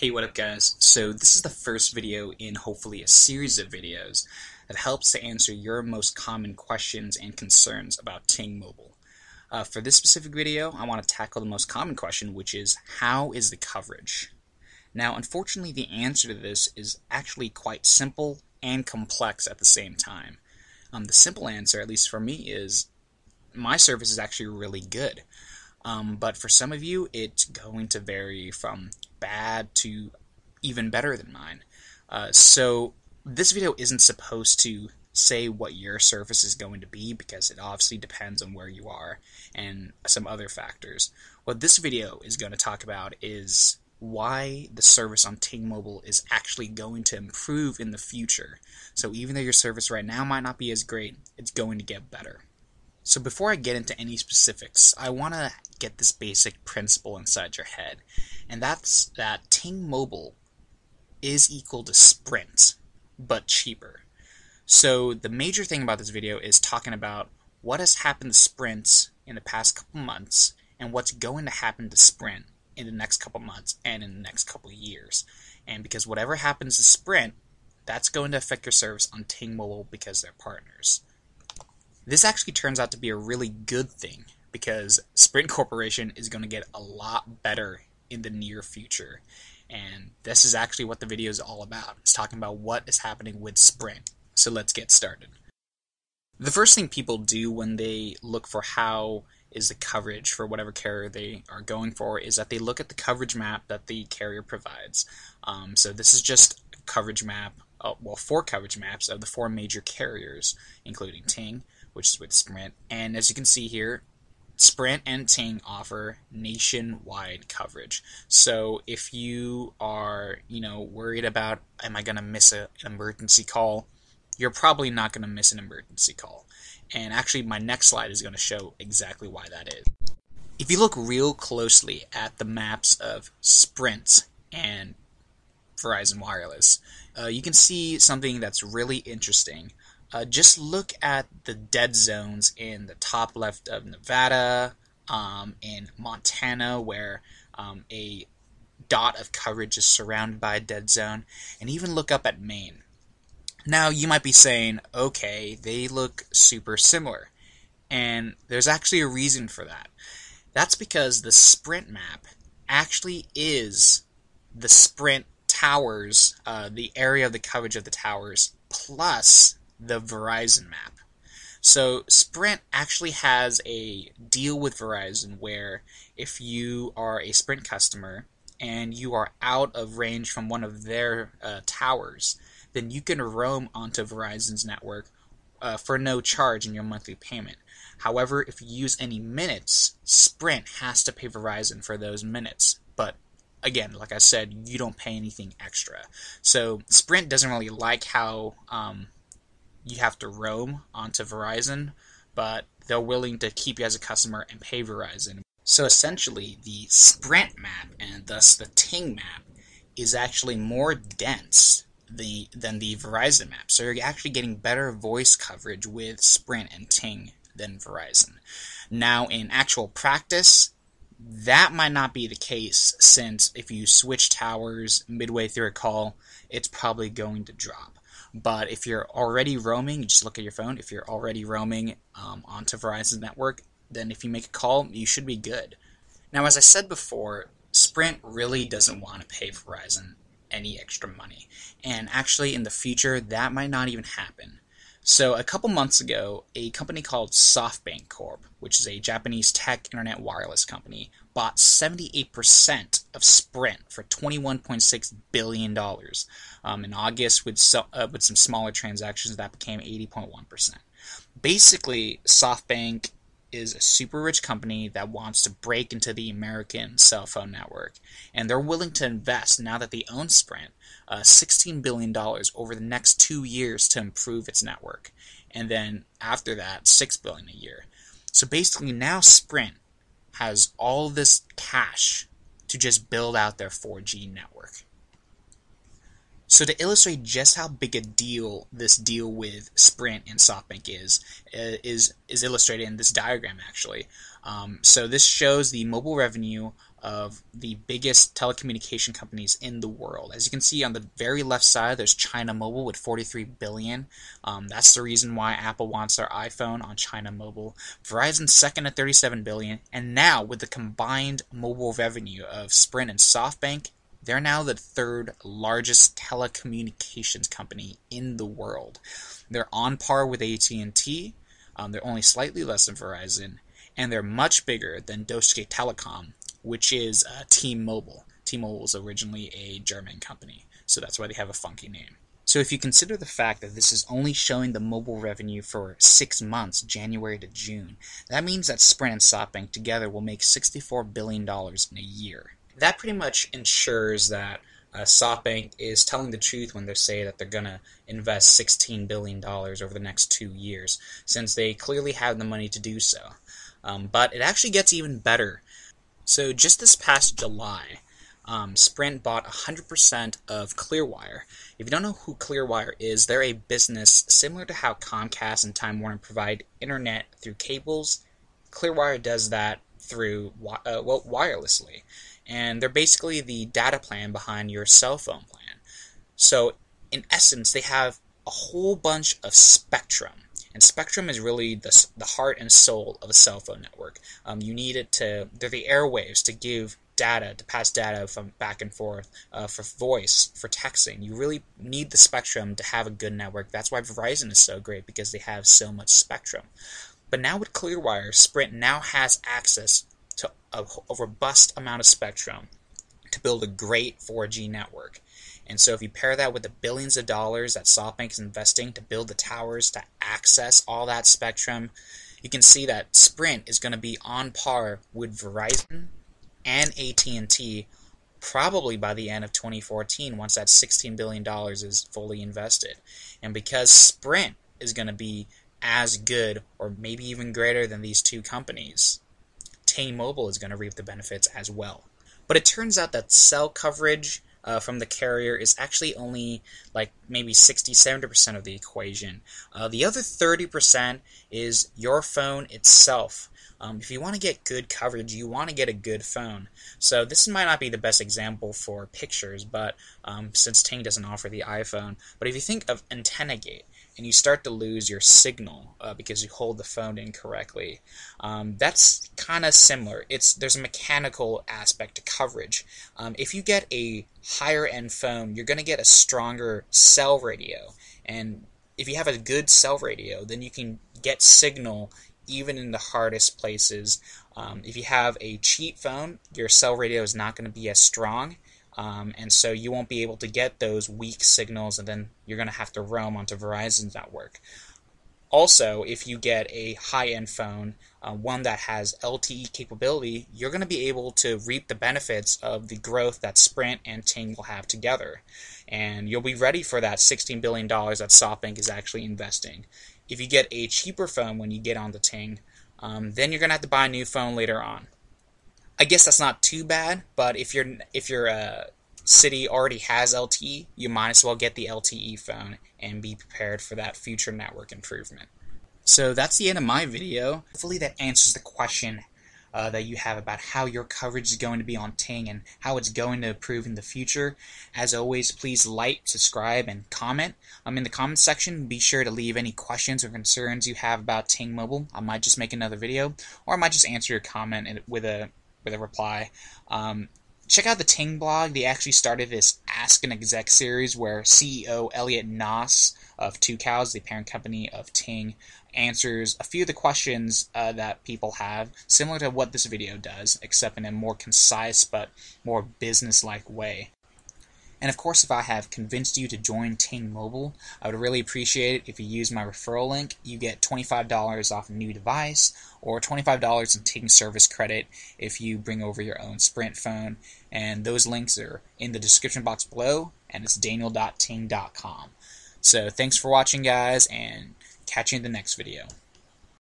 Hey, what up guys? So this is the first video in hopefully a series of videos that helps to answer your most common questions and concerns about Ting Mobile. For this specific video, I want to tackle the most common question, which is, how is the coverage? Now, unfortunately, the answer to this is actually quite simple and complex at the same time. The simple answer, at least for me, is my service is actually really good. But for some of you, it's going to vary from bad to even better than mine. So this video isn't supposed to say what your service is going to be because it obviously depends on where you are and some other factors. What this video is going to talk about is why the service on Ting Mobile is actually going to improve in the future. So even though your service right now might not be as great, it's going to get better. So before I get into any specifics, I want to get this basic principle inside your head, and that's that Ting Mobile is equal to Sprint, but cheaper. So the major thing about this video is talking about what has happened to Sprint in the past couple months, and what's going to happen to Sprint in the next couple months and in the next couple years. And because whatever happens to Sprint, that's going to affect your service on Ting Mobile because they're partners. This actually turns out to be a really good thing because Sprint Corporation is going to get a lot better in the near future. And this is actually what the video is all about. It's talking about what is happening with Sprint. So let's get started. The first thing people do when they look for how is the coverage for whatever carrier they are going for is that they look at the coverage map that the carrier provides. So this is just a coverage map, four coverage maps of the four major carriers, including Ting, which is with Sprint. And as you can see here, Sprint and Ting offer nationwide coverage. So if you are, worried about, am I going to miss an emergency call, you're probably not going to miss an emergency call. And actually, my next slide is going to show exactly why that is. If you look real closely at the maps of Sprint and Verizon Wireless, you can see something that's really interesting. Just look at the dead zones in the top left of Nevada, in Montana, where a dot of coverage is surrounded by a dead zone, and even look up at Maine. Now, you might be saying, okay, they look super similar, and there's actually a reason for that. That's because the Sprint map actually is the Sprint towers, the area of the coverage of the towers, plus the Verizon map. So Sprint actually has a deal with Verizon where if you are a Sprint customer and you are out of range from one of their towers, then you can roam onto Verizon's network for no charge in your monthly payment. However, if you use any minutes, Sprint has to pay Verizon for those minutes. But again, like I said, you don't pay anything extra. So Sprint doesn't really like how you have to roam onto Verizon, but they're willing to keep you as a customer and pay Verizon. So essentially, the Sprint map, and thus the Ting map, is actually more dense than the Verizon map. So you're actually getting better voice coverage with Sprint and Ting than Verizon. Now, in actual practice, that might not be the case, since if you switch towers midway through a call, it's probably going to drop. But if you're already roaming, you just look at your phone, if you're already roaming onto Verizon's network, then if you make a call, you should be good. Now, as I said before, Sprint really doesn't want to pay Verizon any extra money. And actually, in the future, that might not even happen. So a couple months ago, a company called SoftBank Corp, which is a Japanese tech internet wireless company, bought 78% of Sprint for $21.6 billion. In August, with some smaller transactions, that became 80.1%. Basically, SoftBank is a super rich company that wants to break into the American cell phone network. And they're willing to invest, now that they own Sprint, $16 billion over the next 2 years to improve its network. And then after that, $6 billion a year. So basically now Sprint has all this cash to just build out their 4G network. So to illustrate just how big a deal this deal with Sprint and SoftBank is illustrated in this diagram, actually. So this shows the mobile revenue of the biggest telecommunication companies in the world. As you can see on the very left side, there's China Mobile with 43 billion. That's the reason why Apple wants their iPhone on China Mobile. Verizon's second at 37 billion, and now with the combined mobile revenue of Sprint and SoftBank, they're now the third largest telecommunications company in the world. They're on par with AT&T. They're only slightly less than Verizon, and they're much bigger than Deutsche Telekom, which is Ting Mobile. Ting Mobile was originally a German company, so that's why they have a funky name. So if you consider the fact that this is only showing the mobile revenue for 6 months, January to June, that means that Sprint and SoftBank together will make $64 billion in a year. That pretty much ensures that SoftBank is telling the truth when they say that they're going to invest $16 billion over the next 2 years, since they clearly have the money to do so. But it actually gets even better. So just this past July, Sprint bought 100% of Clearwire. If you don't know who Clearwire is, they're a business similar to how Comcast and Time Warner provide internet through cables. Clearwire does that through wirelessly. And they're basically the data plan behind your cell phone plan. So in essence, they have a whole bunch of spectrum. And spectrum is really the heart and soul of a cell phone network. You need it they're the airwaves to give data, to pass data from back and forth, for voice, for texting. You really need the spectrum to have a good network. That's why Verizon is so great, because they have so much spectrum. But now with Clearwire, Sprint now has access to a robust amount of spectrum to build a great 4G network. And so if you pair that with the billions of dollars that SoftBank is investing to build the towers to access all that spectrum, you can see that Sprint is going to be on par with Verizon and AT&T probably by the end of 2014, once that $16 billion is fully invested. And because Sprint is going to be as good or maybe even greater than these two companies, Ting Mobile is going to reap the benefits as well. But it turns out that cell coverage from the carrier is actually only like maybe 60-70% of the equation. The other 30% is your phone itself. If you want to get good coverage, you want to get a good phone. So this might not be the best example for pictures, but since Ting doesn't offer the iPhone. But if you think of antenna gate, and you start to lose your signal because you hold the phone incorrectly, that's kind of similar. There's a mechanical aspect to coverage. If you get a higher end phone, you're going to get a stronger cell radio, and if you have a good cell radio, then you can get signal even in the hardest places. If you have a cheap phone, your cell radio is not going to be as strong, and so you won't be able to get those weak signals, and then you're going to have to roam onto Verizon's network. Also, if you get a high-end phone, one that has LTE capability, you're going to be able to reap the benefits of the growth that Sprint and Ting will have together. And you'll be ready for that $16 billion that SoftBank is actually investing. If you get a cheaper phone when you get on the Ting, then you're going to have to buy a new phone later on. I guess that's not too bad, but if your city already has LTE, you might as well get the LTE phone and be prepared for that future network improvement. So that's the end of my video. Hopefully that answers the question that you have about how your coverage is going to be on Ting and how it's going to improve in the future. As always, please like, subscribe, and comment. In the comment section, be sure to leave any questions or concerns you have about Ting Mobile. I might just make another video, or I might just answer your comment with a reply. Check out the Ting blog. They actually started this Ask an Exec series where CEO Elliot Noss of Two Cows, the parent company of Ting, answers a few of the questions that people have, similar to what this video does, except in a more concise but more business-like way. And of course, if I have convinced you to join Ting Mobile, I would really appreciate it if you use my referral link. You get $25 off a new device, or $25 in Ting service credit if you bring over your own Sprint phone. And those links are in the description box below, and it's daniel.ting.com. So thanks for watching, guys, and catch you in the next video.